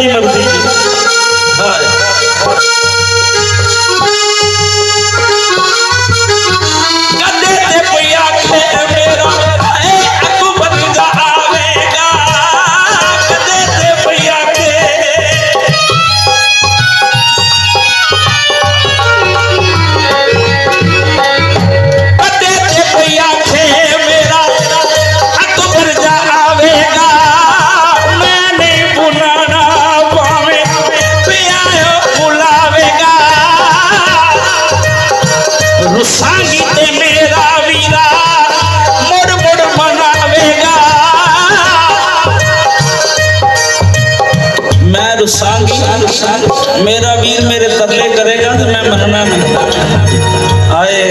दी मर्जी कदे ते कोई आखे मेरा अकबर दा आवेगा कदे ते कोई आखे कदे ते कोई आखे मेरा अकबर दा आवेगा मैं नहीं बुलाना पावे पियायो बुलावेगा रुसांगी ते मेरा वीरा मुड़ मुड़ मनावेगा मैं रुसांगी मेरा वीर मेरे तरले करेगा तो मैं मनना नहीं आए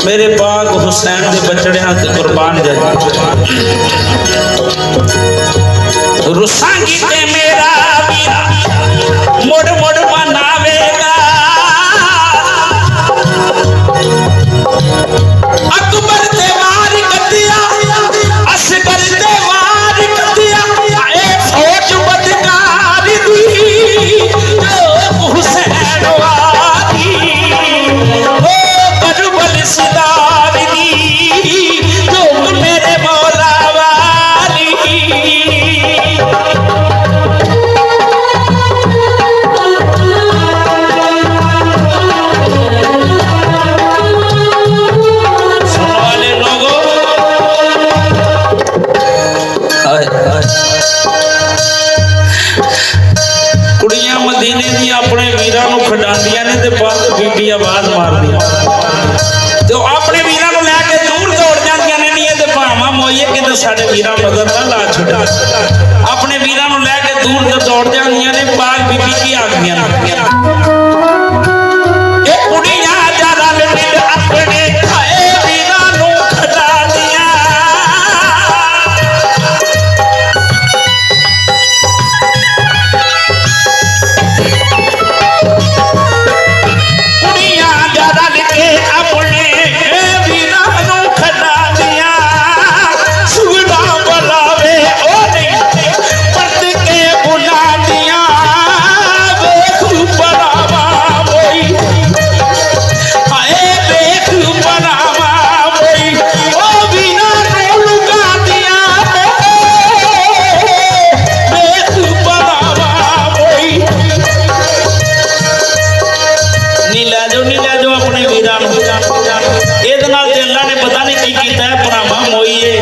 मेरे पाक हुसैन के बचड़ियां ते कुर्बान जाए रुसांगी ते मेरा वीरा मुड़ मुड़ मनावेगा अकबर ते वार कतिया असगर ते वार कतिया ए फौज बदकार दी जो हुसैन वारी ओ करबल सिदार दी जो मेरे मौला वाली कुड़ियां मदीने दी अपने वीरां नूं खडांदियां ने ते बाहर बीबी आवाज मारदियां ते अपने वीरां नूं लैके दूर दौड़ जांदियां ने नहीं ते भावां मोईए कि साडे वीरां मगर ना ला छड्डा अपने वीरां नूं लैके दूर दौड़ जांदियां ने बाग बीबी की आखदियां ए कुड़ियां जरा मिल अपने खाए वीरां नूं खडांदियां अपने वीरा नूं खडांदियां सुगड़ा बुलावे ओ नहीं परत के बुलांदियां वेख बनावा मोई हाय वेख बनावा मोई ओ वीरा नूं लुकांदियां वेख बनावा मोई नी लै जाओ अपने वीरा ये अल्लाह ने पता नहीं की कीता है भरावां मोईए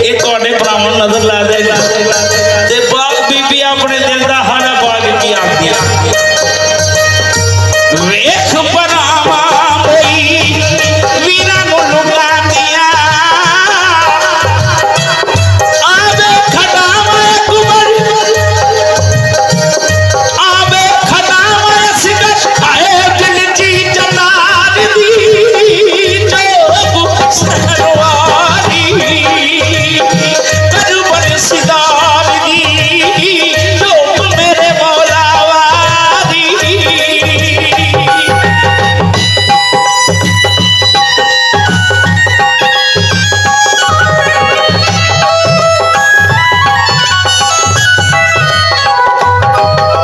ये तुहाडे भरावां नूं नजर ला देगा ते बाग बीबी अपने दिल दा हाड़ा बाग की आखदियां वेख भरावां मोई वीरा नूं लुकांदियां आवे खड़ावां अकबर आवे खड़ावां असगर आए दिल जी जलाल दी सरवारी करबल सिदार दी जो मेरे मौला वारी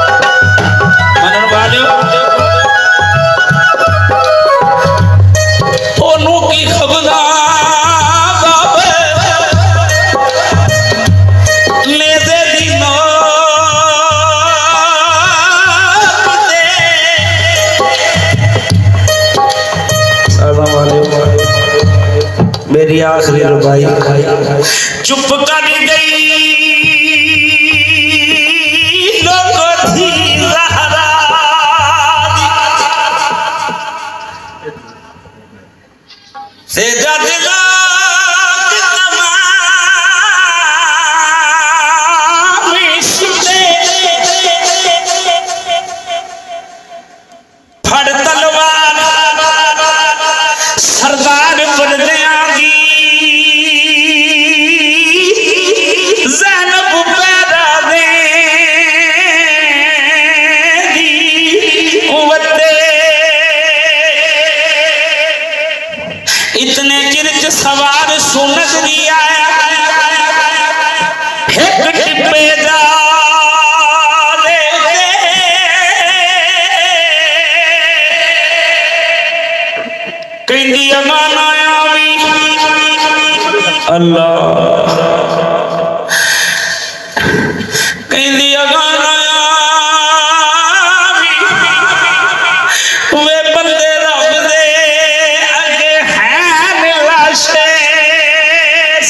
मनन वालियो ओनू की खबर मेरी आखिरी रुबाई चुप कर गई लोगों थी ज़हरा से जदला फड़ तलवार सरदार बदलिया कहती अगाना आवी अल्लाह कहती अगाना आवी वे बंदे रब दे अगे हैं लाशे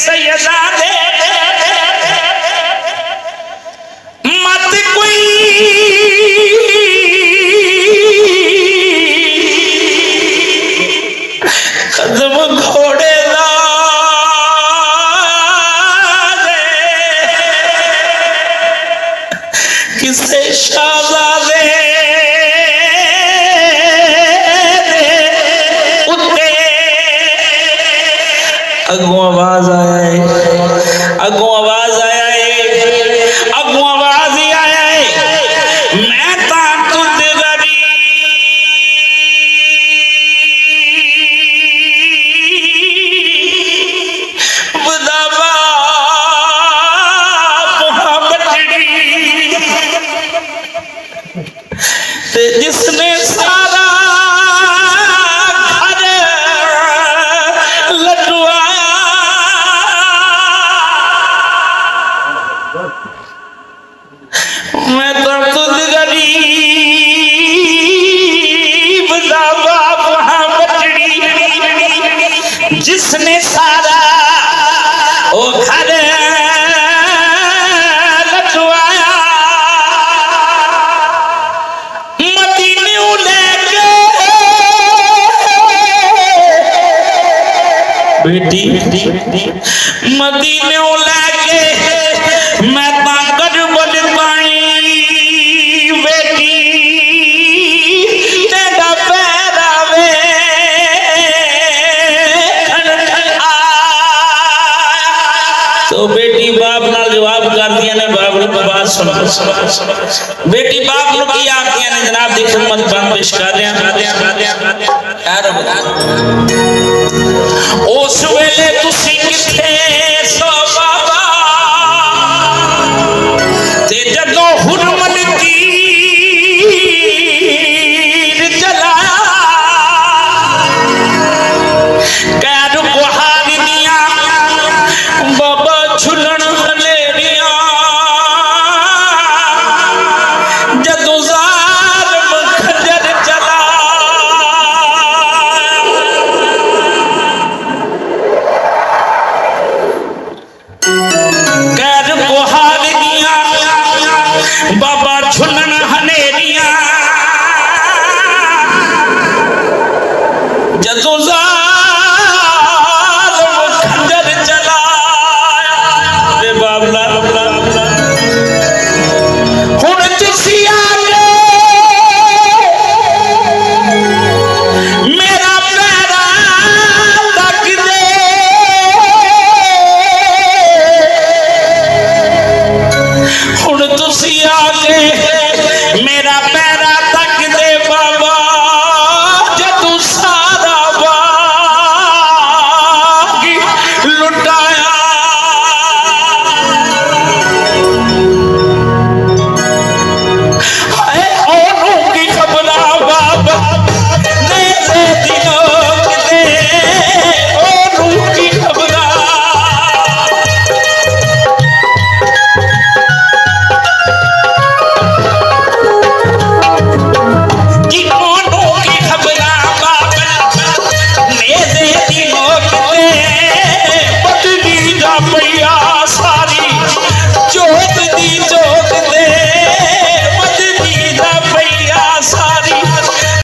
सैयदा दे मत कोई कदम घोड़े दा किसे शहजादे उत्ते अगों आवाज आया है अगों आवाज आया है अगों आवाज ही आया है मैं ता तुझ गरीब बुदा बाप बटड़ी ते जिसने सारा घर लटवाया मैं तो तुझ गरीब दा बाप वहां बटड़ी जिसने सारा ओ घर लटवाया मदीने लेके बेटी मदीने लेके मैं ताकत बन पाई बेटी तेरा पैरावे तो बेटी बाप नाल जवाब कर दिया ने बाप ने बात सुन बेटी बाप नु की आखियां ने जनाब दी खिदमत बंद पेश कर रहे उस वेले तुसी किथे सो बाबा ते जदों हुरमत तीर चलाया कैद गुहार दिया बाबा झुलन हलेरिया जदों जालिम खंजर चला कैद गुहार दिया बाबा झुलन हनेरिया जदों जालिम खंजर चला रे बाबला हुण तुसी आ गए मेरा पैरा तक दे हुण तुसी आ गए मेरा पैरा